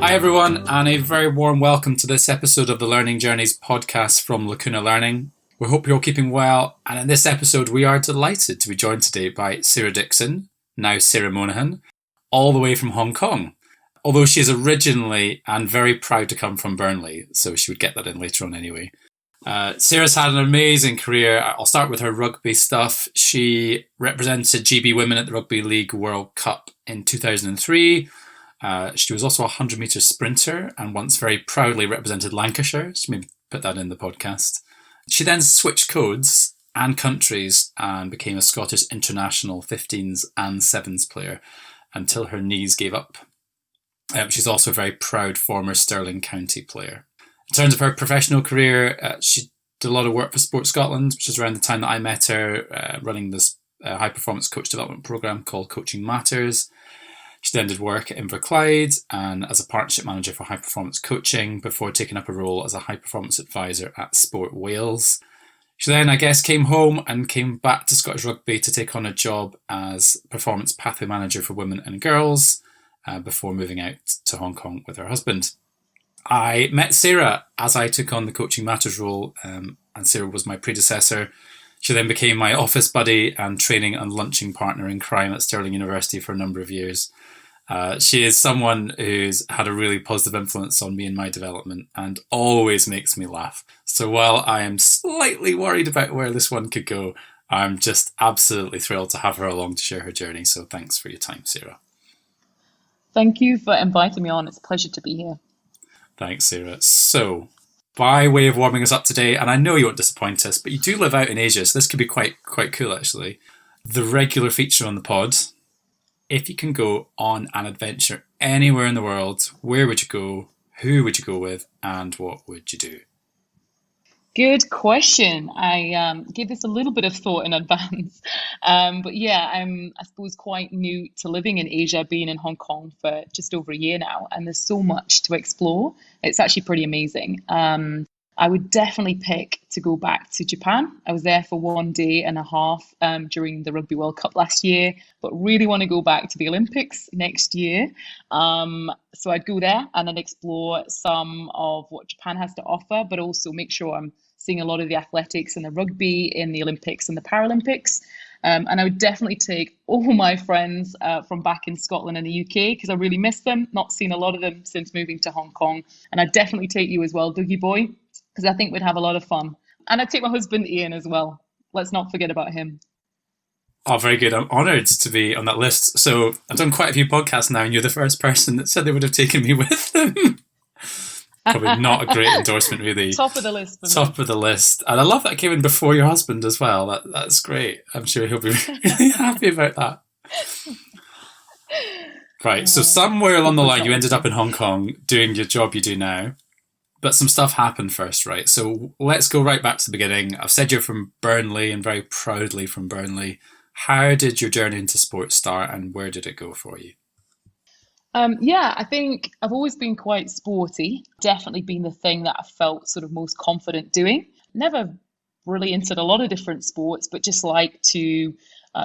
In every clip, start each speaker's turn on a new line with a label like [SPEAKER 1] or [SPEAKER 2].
[SPEAKER 1] Hi everyone, and a very warm welcome to this episode of the Learning Journeys podcast from Lacuna Learning. We hope you're all keeping well, and in this episode we are delighted to be joined today by Sarah Dixon, now Sarah Monaghan, all the way from Hong Kong. Although she is originally and very proud to come from Burnley, so she would get that in later on anyway. Sarah's had an amazing career. I'll start with her rugby stuff. She represented GB Women at the Rugby League World Cup in 2003. She was also a 100-metre sprinter and once very proudly represented Lancashire. She maybe put that in the podcast. She then switched codes and countries and became a Scottish international 15s and 7s player until her knees gave up. She's also a very proud former Stirling County player. In terms of her professional career, she did a lot of work for Sport Scotland, which is around the time that I met her, running this high-performance coach development programme called Coaching Matters. She then did work at Inverclyde and as a partnership manager for high-performance coaching before taking up a role as a high-performance advisor at Sport Wales. She then, came home and came back to Scottish Rugby to take on a job as performance pathway manager for women and girls before moving out to Hong Kong with her husband. I met Sarah as I took on the Coaching Matters role, and Sarah was my predecessor. She then became my office buddy and training and lunching partner in crime at Stirling University for a number of years. She is someone who's had a really positive influence on me in my development and always makes me laugh. So while I am slightly worried about where this one could go, I'm just absolutely thrilled to have her along to share her journey. So thanks for your time, Sarah.
[SPEAKER 2] Thank you for inviting me on. It's a pleasure to be here.
[SPEAKER 1] Thanks, Sarah. So, by way of warming us up today, and I know you won't disappoint us, but you do live out in Asia, so this could be quite cool, actually. The regular feature on the pod, if you can go on an adventure anywhere in the world, where would you go, who would you go with, and what would you do?
[SPEAKER 2] Good question. I gave this a little bit of thought in advance. But yeah, I'm, I suppose, quite new to living in Asia, being in Hong Kong for just over a year now, and there's so much to explore. It's actually pretty amazing. I would definitely pick to go back to Japan. I was there for 1 day and a half during the Rugby World Cup last year, but really want to go back to the Olympics next year. So I'd go there and then explore some of what Japan has to offer, but also make sure I'm seeing a lot of the athletics and the rugby in the Olympics and the Paralympics. And I would definitely take all my friends from back in Scotland and the UK because I really miss them. Not seen a lot of them since moving to Hong Kong. And I'd definitely take you as well, Dougie Boy, because I think we'd have a lot of fun. And I'd take my husband Ian as well. Let's not forget about him.
[SPEAKER 1] Oh, very good. I'm honoured to be on that list. So I've done quite a few podcasts now, and you're the first person that said they would have taken me with them. Probably not a great endorsement, really.
[SPEAKER 2] Top of the list.
[SPEAKER 1] Top of the list. And I love that it came in before your husband as well. That's great. I'm sure he'll be really happy about that. Right. So somewhere along the line, you ended up in Hong Kong doing your job you do now. But some stuff happened first, right? So let's go right back to the beginning. I've said you're from Burnley and very proudly from Burnley. How did your journey into sport start and where did it go for you?
[SPEAKER 2] Yeah, I think I've always been quite sporty. Definitely been the thing that I felt sort of most confident doing. Never really entered a lot of different sports, but just like to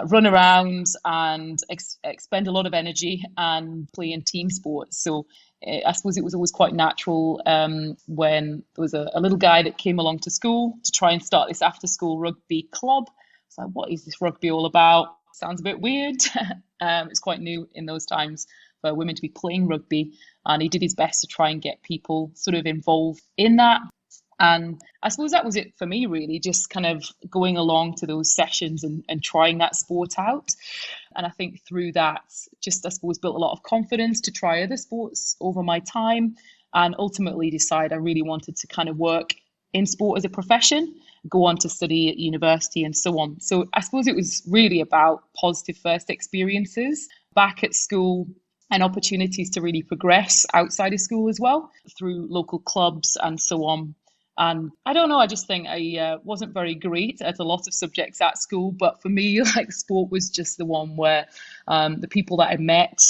[SPEAKER 2] run around and expend a lot of energy and play in team sports. So I suppose it was always quite natural when there was a little guy that came along to school to try and start this after school rugby club. It's like, what is this rugby all about? Sounds a bit weird. It's quite new in those times for women to be playing rugby. And he did his best to try and get people sort of involved in that. And I suppose that was it for me, really, just kind of going along to those sessions and trying that sport out. And I think through that, just, I suppose, built a lot of confidence to try other sports over my time and ultimately decide I really wanted to kind of work in sport as a profession, go on to study at university and so on. So I suppose it was really about positive first experiences back at school and opportunities to really progress outside of school as well through local clubs and so on. And I don't know, I just think I wasn't very great at a lot of subjects at school, but for me, like, sport was just the one where the people that I met,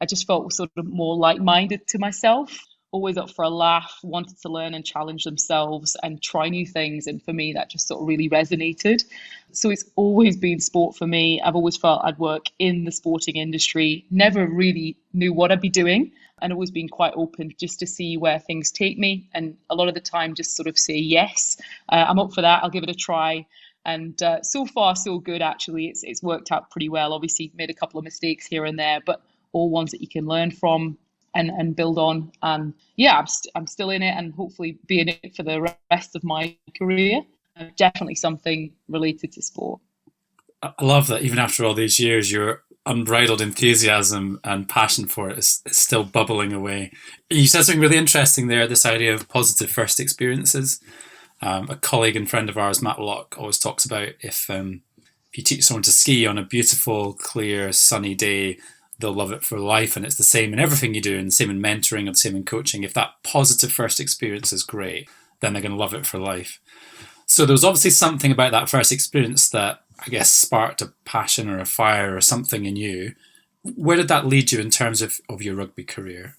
[SPEAKER 2] I just felt were sort of more like-minded to myself. always up for a laugh, wanted to learn and challenge themselves and try new things. And for me, that just sort of really resonated. So it's always been sport for me. I've always felt I'd work in the sporting industry, never really knew what I'd be doing, and always been quite open just to see where things take me. And a lot of the time, just sort of say, yes, I'm up for that. I'll give it a try. And so far, so good, actually. It's worked out pretty well. Obviously, made a couple of mistakes here and there, but all ones that you can learn from and build on. And yeah, I'm still in it and hopefully be in it for the rest of my career. Definitely something related to sport.
[SPEAKER 1] I love that even after all these years, your unbridled enthusiasm and passion for it is still bubbling away. You said something really interesting there, this idea of positive first experiences. A colleague and friend of ours, Matt Lock, always talks about if you teach someone to ski on a beautiful, clear, sunny day, they'll love it for life. And it's the same in everything you do, and the same in mentoring, and the same in coaching. If that positive first experience is great, then they're going to love it for life. So there was obviously something about that first experience that I guess sparked a passion or a fire or something in you. Where did that lead you in terms of your rugby career?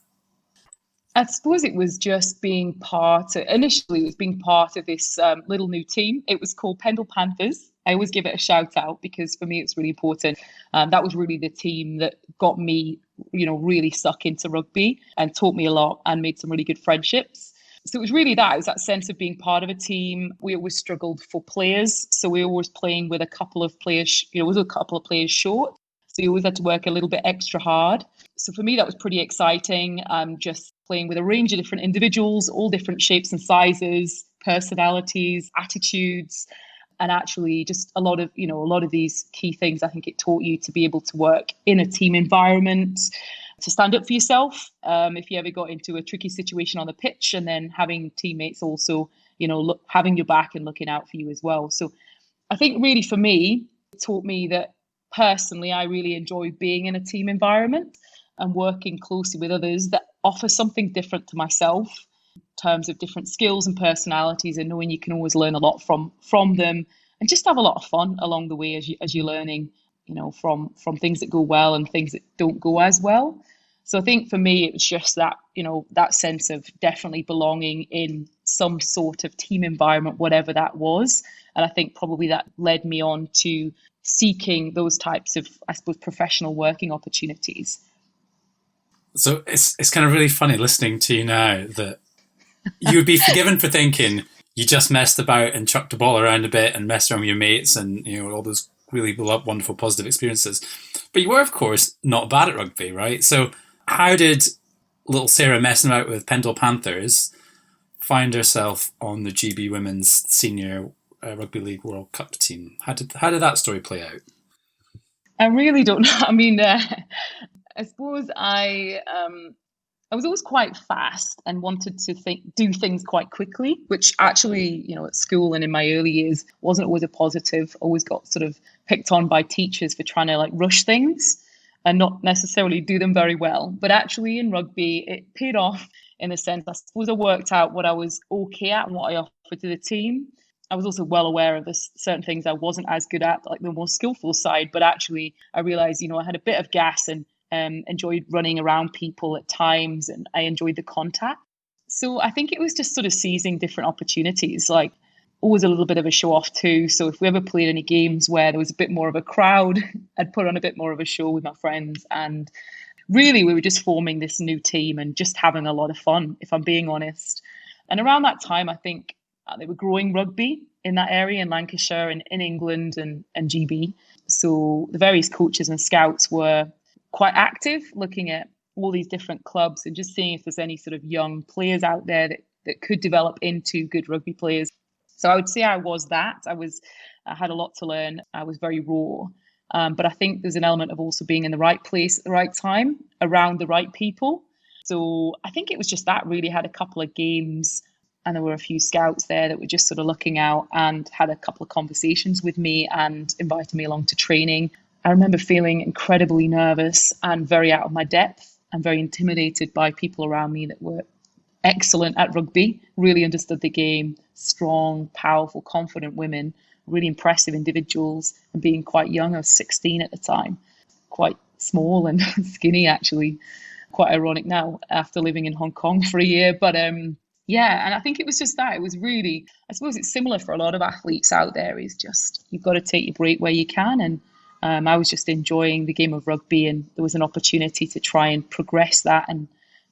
[SPEAKER 2] I suppose it was just initially it was being part of this little new team. It was called Pendle Panthers. I always give it a shout out because for me it's really important. That was really the team that got me, really stuck into rugby and taught me a lot and made some really good friendships. So it was really that. It was that sense of being part of a team. We always struggled for players. So we were always playing with a couple of players, short. So you always had to work a little bit extra hard. So for me, that was pretty exciting. Just playing with a range of different individuals, all different shapes and sizes, personalities, attitudes, and actually just a lot of these key things. I think it taught you to be able to work in a team environment, to stand up for yourself if you ever got into a tricky situation on the pitch, and then having teammates also, having your back and looking out for you as well. So I think really for me, it taught me that personally, I really enjoy being in a team environment and working closely with others that offer something different to myself in terms of different skills and personalities, and knowing you can always learn a lot from them and just have a lot of fun along the way as you're learning, from things that go well and things that don't go as well. So I think for me, it was just that, that sense of definitely belonging in some sort of team environment, whatever that was. And I think probably that led me on to seeking those types of, I suppose, professional working opportunities.
[SPEAKER 1] So it's kind of really funny listening to you now that you would be forgiven for thinking you just messed about and chucked the ball around a bit and messed around with your mates and, all those really wonderful positive experiences. But you were, of course, not bad at rugby, right? So how did little Sarah messing about with Pendle Panthers find herself on the GB Women's Senior Rugby League World Cup team? How did that story play out?
[SPEAKER 2] I really don't know. I mean, I suppose I was always quite fast and wanted to do things quite quickly, which actually, at school and in my early years wasn't always a positive. Always got sort of picked on by teachers for trying to rush things and not necessarily do them very well. But actually in rugby, it paid off in a sense. I suppose I worked out what I was okay at and what I offered to the team. I was also well aware of certain things I wasn't as good at, like the more skillful side. But actually, I realized, I had a bit of gas and enjoyed running around people at times, and I enjoyed the contact. So I think it was just sort of seizing different opportunities, like always a little bit of a show off too. So if we ever played any games where there was a bit more of a crowd, I'd put on a bit more of a show with my friends. And really, we were just forming this new team and just having a lot of fun, if I'm being honest. And around that time, I think they were growing rugby in that area in Lancashire and in England and GB. So the various coaches and scouts were quite active, looking at all these different clubs and just seeing if there's any sort of young players out there that could develop into good rugby players. So I would say I was that. I had a lot to learn. I was very raw. But I think there's an element of also being in the right place at the right time, around the right people. So I think it was just that really. Had a couple of games and there were a few scouts there that were just sort of looking out and had a couple of conversations with me and invited me along to training. I remember feeling incredibly nervous and very out of my depth and very intimidated by people around me that were excellent at rugby, really understood the game, strong, powerful, confident women, really impressive individuals, and being quite young. I was 16 at the time, quite small and skinny actually. Quite ironic now after living in Hong Kong for a year. But yeah, and I think it was just that. It was really, I suppose it's similar for a lot of athletes out there, is just you've got to take your break where you can. And I was just enjoying the game of rugby, and there was an opportunity to try and progress that and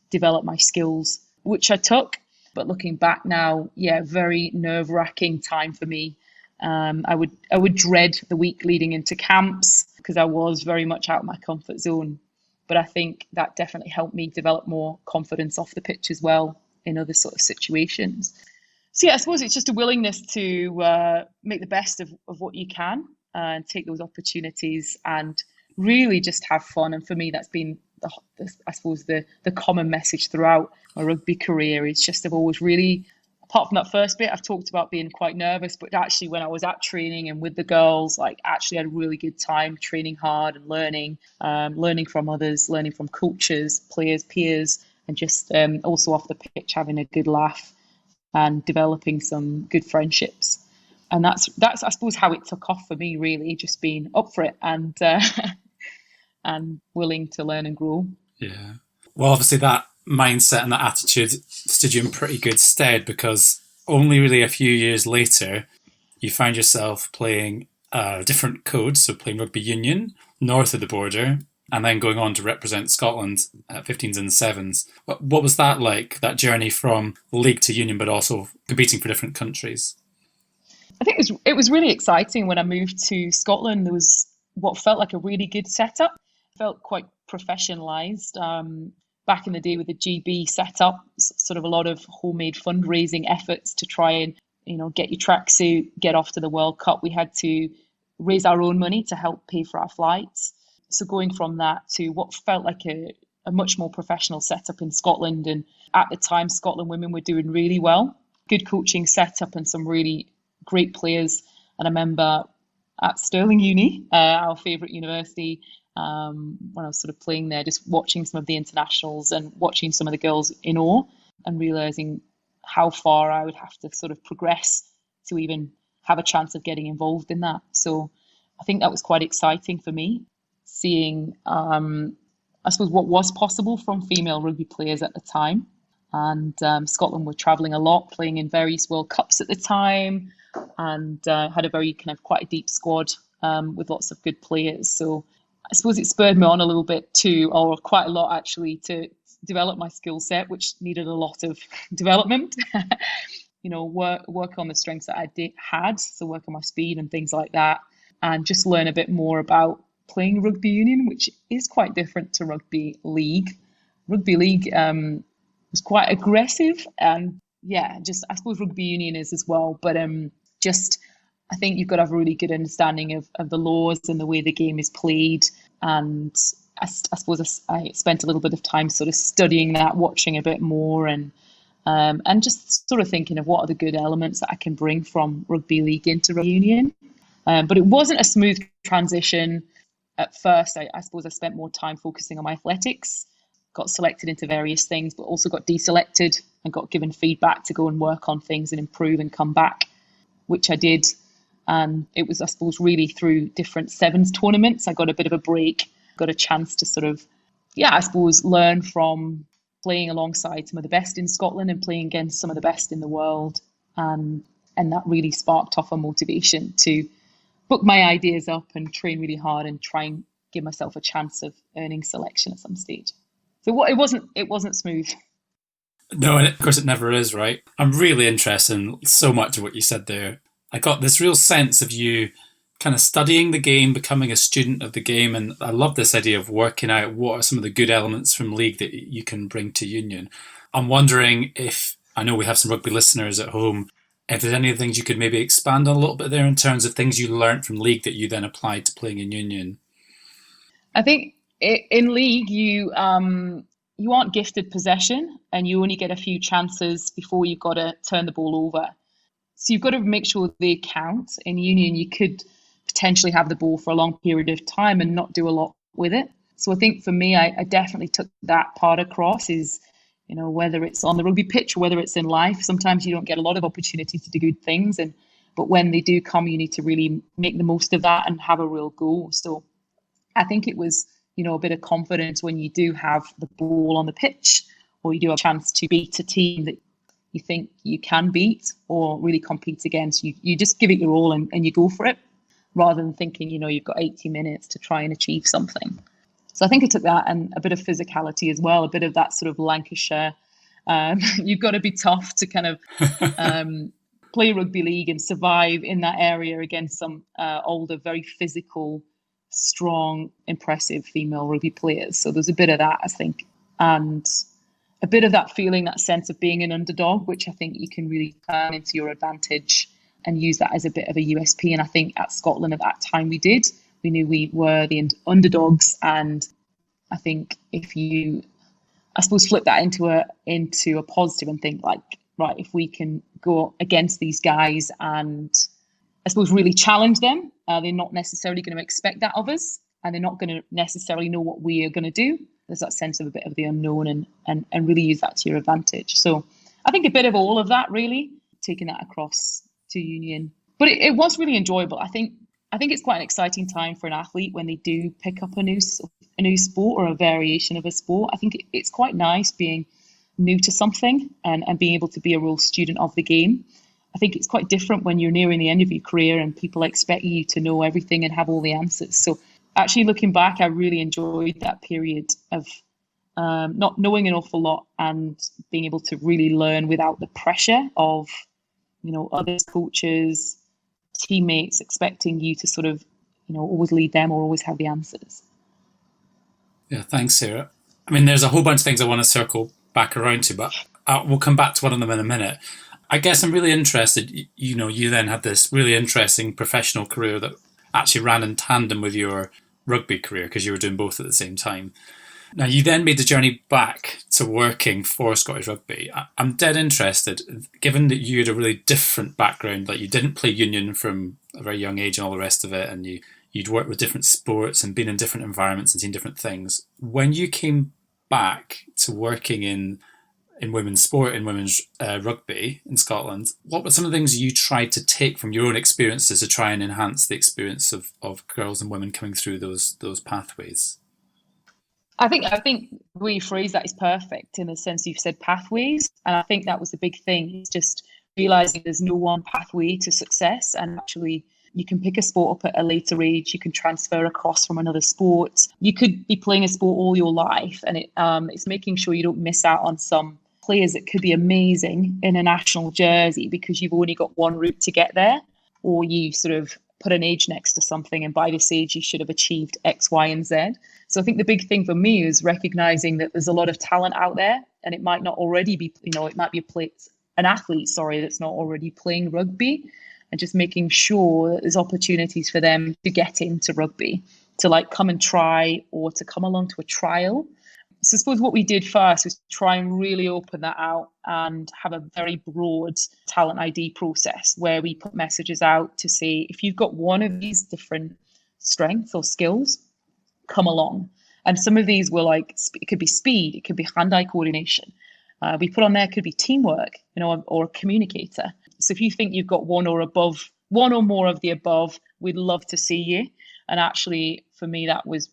[SPEAKER 2] develop my skills, which I took. But looking back now, yeah, very nerve-wracking time for me. I would dread the week leading into camps because I was very much out of my comfort zone. But I think that definitely helped me develop more confidence off the pitch as well in other sort of situations. So yeah, I suppose it's just a willingness to make the best of what you can and take those opportunities and really just have fun. And for me, that's been I suppose the common message throughout my rugby career is just I've always really, apart from that first bit, I've talked about being quite nervous, but actually when I was at training and with the girls, like actually had a really good time training hard and learning from others, learning from coaches, players, peers, and just also off the pitch having a good laugh and developing some good friendships. And that's I suppose how it took off for me, really, just being up for it and and willing to learn and grow.
[SPEAKER 1] Yeah. Well, obviously that mindset and that attitude stood you in pretty good stead, because only really a few years later you found yourself playing a different code, so playing rugby union north of the border, and then going on to represent Scotland at 15s and 7s. What was that like, that journey from league to union, but also competing for different countries?
[SPEAKER 2] I think it was really exciting when I moved to Scotland. There was what felt like a really good setup. It felt quite professionalised. Back in the day with the GB setup, sort of a lot of homemade fundraising efforts to try and get your tracksuit, get off to the World Cup. We had to raise our own money to help pay for our flights. So going from that to what felt like a much more professional setup in Scotland. And at the time, Scotland women were doing really well. Good coaching setup and some really great players. And I remember at Stirling Uni, our favourite university, when I was sort of playing there, just watching some of the internationals and watching some of the girls in awe and realising how far I would have to sort of progress to even have a chance of getting involved in that. So I think that was quite exciting for me, seeing, I suppose, what was possible from female rugby players at the time. And Scotland were travelling a lot, playing in various World Cups at the time, and had a very kind of quite a deep squad with lots of good players. So I suppose it spurred me on a little bit too, or quite a lot actually, to develop my skill set, which needed a lot of development. Work on the strengths that I had, so work on my speed and things like that, and just learn a bit more about playing rugby union, which is quite different to rugby league. Rugby league was quite aggressive, and yeah, just I suppose rugby union is as well, but I think you've got to have a really good understanding of the laws and the way the game is played. And I suppose I spent a little bit of time sort of studying that, watching a bit more, and just sort of thinking of what are the good elements that I can bring from rugby league into rugby union. But it wasn't a smooth transition at first. I suppose I spent more time focusing on my athletics, got selected into various things, but also got deselected and got given feedback to go and work on things and improve and come back, which I did. And it was, I suppose, really through different sevens tournaments, I got a bit of a break, got a chance to sort of, I suppose, learn from playing alongside some of the best in Scotland and playing against some of the best in the world. And that really sparked off a motivation to book my ideas up and train really hard and try and give myself a chance of earning selection at some stage. So it wasn't smooth.
[SPEAKER 1] No, and of course it never is, right? I'm really interested in so much of what you said there. I got this real sense of you kind of studying the game, becoming a student of the game, and I love this idea of working out what are some of the good elements from league that you can bring to union. I'm wondering if, I know we have some rugby listeners at home, if there's any things you could maybe expand on a little bit there in terms of things you learned from league that you then applied to playing in union.
[SPEAKER 2] I think in league you aren't gifted possession, and you only get a few chances before you've got to turn the ball over. So you've got to make sure they count. In union, you could potentially have the ball for a long period of time and not do a lot with it. So I think for me, I definitely took that part across, is, whether it's on the rugby pitch or whether it's in life, sometimes you don't get a lot of opportunities to do good things. But when they do come, you need to really make the most of that and have a real goal. So I think it was, a bit of confidence when you do have the ball on the pitch, or you do have a chance to beat a team that you think you can beat or really compete against. You just give it your all and you go for it, rather than thinking, you've got 80 minutes to try and achieve something. So I think it took that and a bit of physicality as well, a bit of that sort of Lancashire. You've got to be tough to kind of play rugby league and survive in that area against some older, very physical, strong, impressive female rugby players. So there's a bit of that, I think, and a bit of that feeling, that sense of being an underdog, which I think you can really turn into your advantage and use that as a bit of a USP. And I think at Scotland at that time we did. We knew we were the underdogs, and I think if you, I suppose, flip that into a positive and think like, right, if we can go against these guys and I suppose really challenge them, they're not necessarily going to expect that of us, and they're not going to necessarily know what we are going to do. There's that sense of a bit of the unknown and really use that to your advantage. So I think a bit of all of that, really, taking that across to Union. But it was really enjoyable. I think it's quite an exciting time for an athlete when they do pick up a new sport or a variation of a sport. I think it's quite nice being new to something and being able to be a real student of the game. I think it's quite different when you're nearing the end of your career and people expect you to know everything and have all the answers. So actually looking back, I really enjoyed that period of not knowing an awful lot and being able to really learn without the pressure of, others, coaches, teammates expecting you to sort of, always lead them or always have the answers.
[SPEAKER 1] Yeah, thanks, Sarah. I mean, there's a whole bunch of things I want to circle back around to, but we'll come back to one of them in a minute. I guess I'm really interested, you then had this really interesting professional career that actually ran in tandem with your rugby career because you were doing both at the same time. Now, you then made the journey back to working for Scottish Rugby. I'm dead interested, given that you had a really different background, like you didn't play union from a very young age and all the rest of it, and you'd worked with different sports and been in different environments and seen different things. When you came back to working in women's sport, in women's rugby in Scotland, what were some of the things you tried to take from your own experiences to try and enhance the experience of girls and women coming through those pathways?
[SPEAKER 2] I think the way you phrase that is perfect in the sense you've said pathways. And I think that was the big thing, is just realizing there's no one pathway to success. And actually, you can pick a sport up at a later age. You can transfer across from another sport. You could be playing a sport all your life. And it's making sure you don't miss out on some players that could be amazing in a national jersey because you've only got one route to get there, or you sort of put an age next to something and by this age you should have achieved X, Y, and Z. So I think the big thing for me is recognizing that there's a lot of talent out there, and it might not already be, it might be an athlete, that's not already playing rugby, and just making sure that there's opportunities for them to get into rugby, to come and try or to come along to a trial. So I suppose what we did first was try and really open that out and have a very broad talent ID process where we put messages out to say, if you've got one of these different strengths or skills, come along. And some of these were it could be speed, it could be hand-eye coordination. We put on there, could be teamwork, or a communicator. So if you think you've got one or more of the above, we'd love to see you. And actually, for me, that was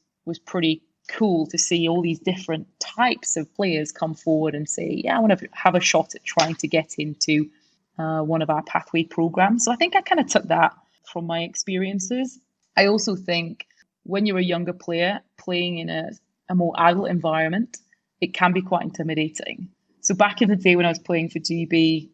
[SPEAKER 2] pretty cool to see all these different types of players come forward and say, yeah, I want to have a shot at trying to get into one of our pathway programs. So I think I kind of took that from my experiences. I also think when you're a younger player playing in a more adult environment, it can be quite intimidating. So back in the day when I was playing for GB,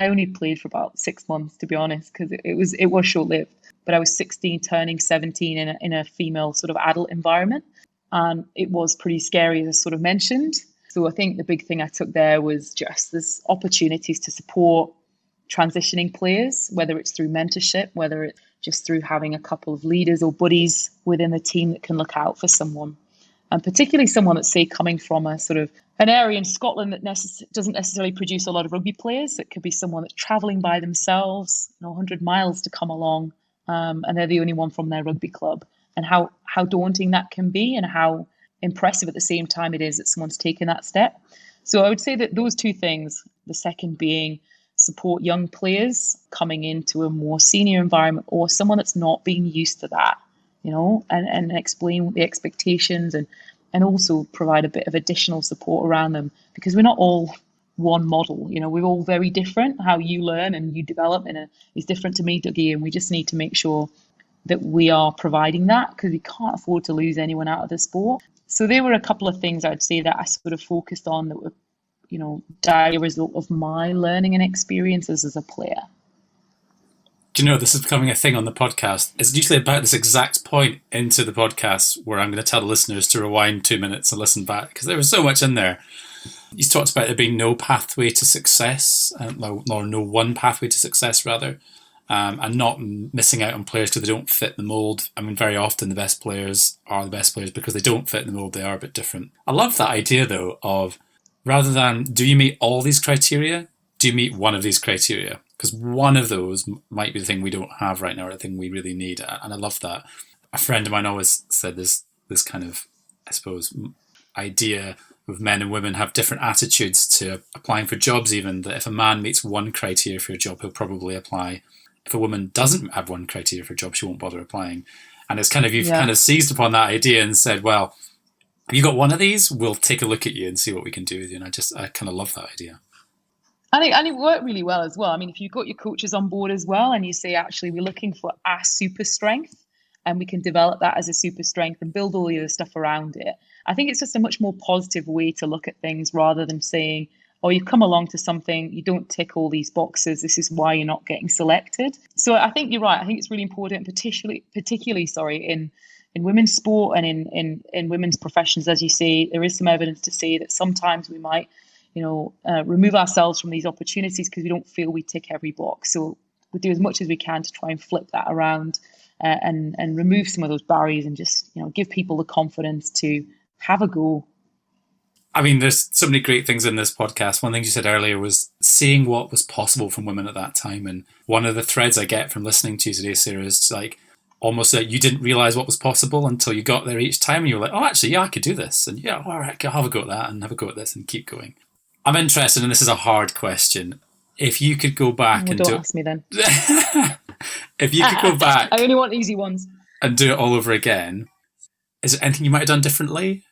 [SPEAKER 2] I only played for about 6 months, to be honest, because it was short-lived. But I was 16, turning 17 in a female sort of adult environment. And it was pretty scary, as I sort of mentioned. So I think the big thing I took there was just there's opportunities to support transitioning players, whether it's through mentorship, whether it's just through having a couple of leaders or buddies within the team that can look out for someone. And particularly someone that's, say, coming from a sort of an area in Scotland that doesn't necessarily produce a lot of rugby players. It could be someone that's travelling by themselves, 100 miles to come along, and they're the only one from their rugby club. And how daunting that can be, and how impressive at the same time it is that someone's taken that step. So I would say that those two things, the second being support young players coming into a more senior environment or someone that's not being used to that, and explain the expectations and also provide a bit of additional support around them, because we're not all one model. We're all very different. How you learn and you develop is different to me, Dougie, and we just need to make sure that we are providing that, because we can't afford to lose anyone out of the sport. So there were a couple of things I'd say that I sort of focused on that were, direct result of my learning and experiences as a player.
[SPEAKER 1] Do you know, this is becoming a thing on the podcast. It's usually about this exact point into the podcast where I'm going to tell the listeners to rewind 2 minutes and listen back, because there was so much in there. You talked about there being no pathway to success, or no one pathway to success, rather, and not missing out on players because they don't fit the mould. I mean, very often the best players are the best players because they don't fit the mould, they are a bit different. I love that idea, though, of rather than do you meet all these criteria, do you meet one of these criteria? Because one of those might be the thing we don't have right now, or the thing we really need. And I love that. A friend of mine always said this kind of, I suppose, idea of men and women have different attitudes to applying for jobs, even that if a man meets one criteria for a job, he'll probably apply. If a woman doesn't have one criteria for a job, she won't bother applying. And it's kind of, you've kind of seized upon that idea and said, well, have you got one of these? We'll take a look at you and see what we can do with you. And I kind of love that idea.
[SPEAKER 2] And it worked really well as well. I mean, if you've got your coaches on board as well, and you say, actually, we're looking for a super strength, and we can develop that as a super strength and build all the other stuff around it. I think it's just a much more positive way to look at things, rather than saying, oh, you've come along to something, you don't tick all these boxes, this is why you're not getting selected. So I think you're right. I think it's really important, particularly in women's sport and in women's professions, as you say. There is some evidence to say that sometimes we might remove ourselves from these opportunities because we don't feel we tick every box. So we do as much as we can to try and flip that around and remove some of those barriers, and just give people the confidence to have a go.
[SPEAKER 1] I mean, there's so many great things in this podcast. One thing you said earlier was seeing what was possible from women at that time. And one of the threads I get from listening to you today, Sarah, is like almost that you didn't realise what was possible until you got there each time. And you were like, oh, actually, yeah, I could do this. And yeah, all right, I'll have a go at that and have a go at this and keep going. I'm interested, and this is a hard question. If you could go back
[SPEAKER 2] don't ask me then.
[SPEAKER 1] If you could go back,
[SPEAKER 2] I only want easy ones,
[SPEAKER 1] and do it all over again, is there anything you might have done differently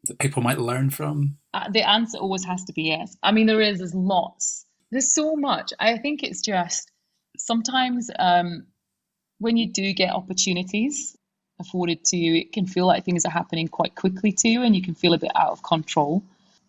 [SPEAKER 1] that people might learn from?
[SPEAKER 2] The answer always has to be yes. I mean, there's lots. There's so much. I think it's just sometimes when you do get opportunities afforded to you, it can feel like things are happening quite quickly to you, and you can feel a bit out of control.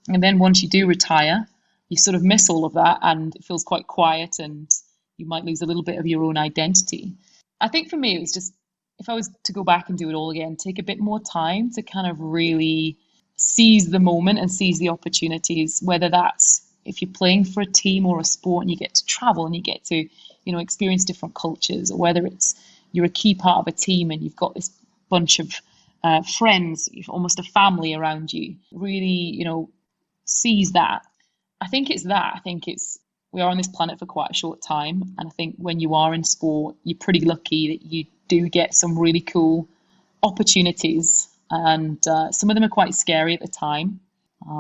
[SPEAKER 2] And then once you do retire, you sort of miss all of that, and it feels quite quiet, and you might lose a little bit of your own identity. I think for me, it was just, if I was to go back and do it all again, take a bit more time to kind of really seize the moment and seize the opportunities, whether that's if you're playing for a team or a sport and you get to travel and you get to, experience different cultures, or whether it's you're a key part of a team and you've got this bunch of friends, you've almost a family around you. Really, seize that. I think it's that. I think we are on this planet for quite a short time. And I think when you are in sport, you're pretty lucky that you do get some really cool opportunities. And some of them are quite scary at the time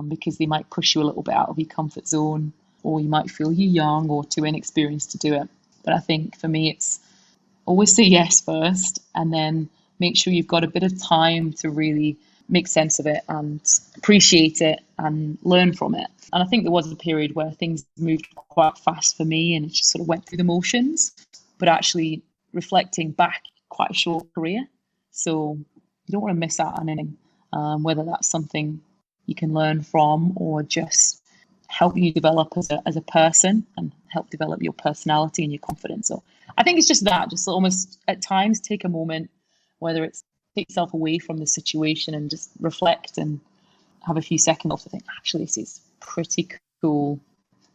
[SPEAKER 2] because they might push you a little bit out of your comfort zone, or you might feel you're young or too inexperienced to do it. But I think for me, it's always say yes first, and then make sure you've got a bit of time to really make sense of it and appreciate it and learn from it. And I think there was a period where things moved quite fast for me, and it just sort of went through the motions, but actually reflecting back, quite a short career. So you don't want to miss out on anything, whether that's something you can learn from or just help you develop as a person and help develop your personality and your confidence. So I think it's just that, just almost at times take a moment, whether it's take yourself away from the situation and just reflect and have a few seconds to think, actually, this is pretty cool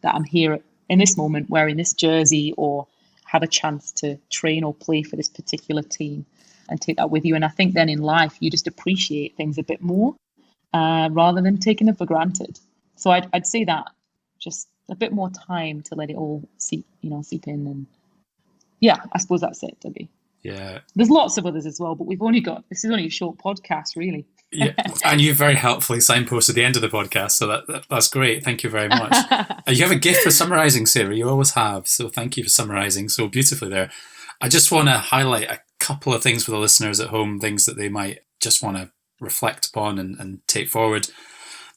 [SPEAKER 2] that I'm here in this moment wearing this jersey, or have a chance to train or play for this particular team, and take that with you. And I think then in life, you just appreciate things a bit more rather than taking them for granted. So I'd say that, just a bit more time to let it all seep in. And yeah, I suppose that's it, Debbie.
[SPEAKER 1] Yeah.
[SPEAKER 2] There's lots of others as well, but this is only a short podcast, really.
[SPEAKER 1] Yeah, and you very helpfully signposted the end of the podcast, so that's great. Thank you very much. You have a gift for summarising, Sarah. You always have, so thank you for summarising so beautifully there. I just want to highlight a couple of things for the listeners at home, things that they might just want to reflect upon and take forward.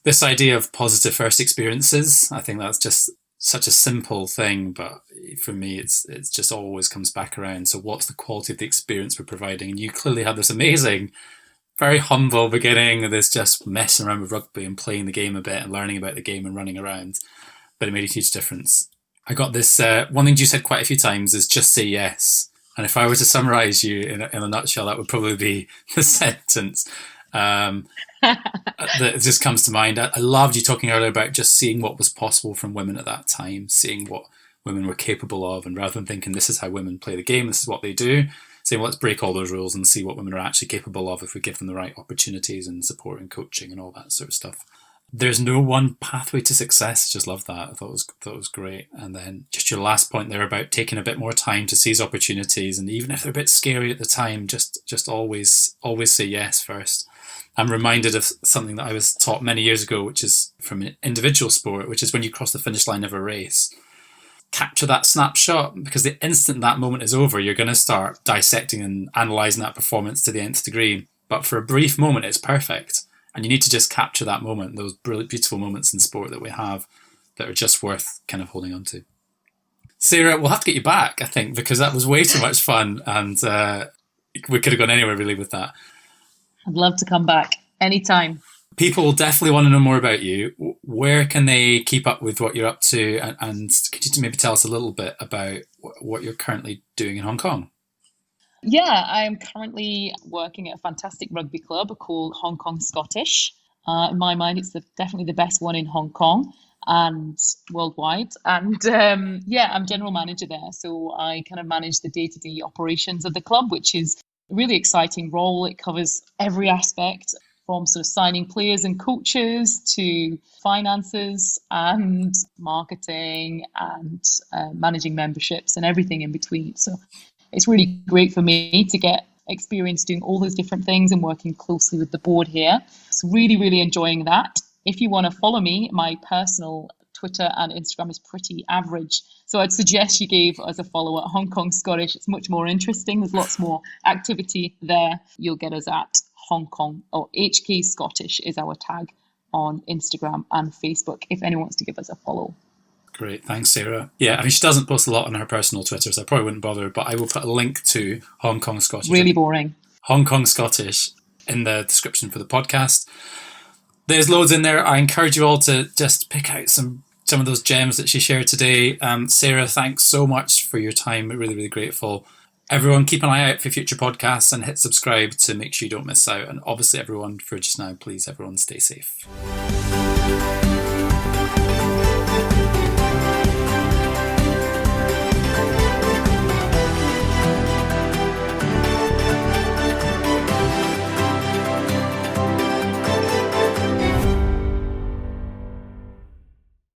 [SPEAKER 1] This idea of positive first experiences, I think that's just such a simple thing, but for me, it's just always comes back around. So what's the quality of the experience we're providing? And you clearly had this amazing, very humble beginning of this just messing around with rugby and playing the game a bit and learning about the game and running around. But it made a huge difference. I got this, one thing you said quite a few times is just say yes. And if I were to summarise you in a nutshell, that would probably be the sentence that just comes to mind. I loved you talking earlier about just seeing what was possible from women at that time, seeing what women were capable of, and rather than thinking this is how women play the game, this is what they do, saying, well, let's break all those rules and see what women are actually capable of if we give them the right opportunities and support and coaching and all that sort of stuff. There's no one pathway to success. Just love that. I thought it was great. And then just your last point there about taking a bit more time to seize opportunities, and even if they're a bit scary at the time, just always say yes first. I'm reminded of something that I was taught many years ago, which is from an individual sport, which is when you cross the finish line of a race, capture that snapshot, because the instant that moment is over, you're going to start dissecting and analysing that performance to the nth degree. But for a brief moment, it's perfect. And you need to just capture that moment, those brilliant, beautiful moments in sport that we have that are just worth kind of holding on to. Sarah, we'll have to get you back, I think, because that was way too much fun, and we could have gone anywhere really with that.
[SPEAKER 2] I'd love to come back anytime.
[SPEAKER 1] People will definitely want to know more about you. Where can they keep up with what you're up to? And could you maybe tell us a little bit about what you're currently doing in Hong Kong?
[SPEAKER 2] Yeah, I am currently working at a fantastic rugby club called Hong Kong Scottish. In my mind, it's definitely the best one in Hong Kong and worldwide. And I'm general manager there. So I kind of manage the day-to-day operations of the club, which is a really exciting role. It covers every aspect from sort of signing players and coaches to finances and marketing and managing memberships and everything in between. So it's really great for me to get experience doing all those different things and working closely with the board here. So really, really enjoying that. If you want to follow me, my personal Twitter and Instagram is pretty average. So I'd suggest you give us a follow at Hong Kong Scottish. It's much more interesting. There's lots more activity there. You'll get us at Hong Kong, or HK Scottish is our tag on Instagram and Facebook, if anyone wants to give us a follow.
[SPEAKER 1] Great, thanks, Sarah. Yeah, I mean, she doesn't post a lot on her personal Twitter, so I probably wouldn't bother, but I will put a link to Hong Kong Scottish.
[SPEAKER 2] Really boring.
[SPEAKER 1] Hong Kong Scottish in the description for the podcast. There's loads in there. I encourage you all to just pick out some of those gems that she shared today. Sarah, thanks so much for your time. We're really, really grateful. Everyone, keep an eye out for future podcasts and hit subscribe to make sure you don't miss out. And obviously, everyone, for just now, please, everyone, stay safe.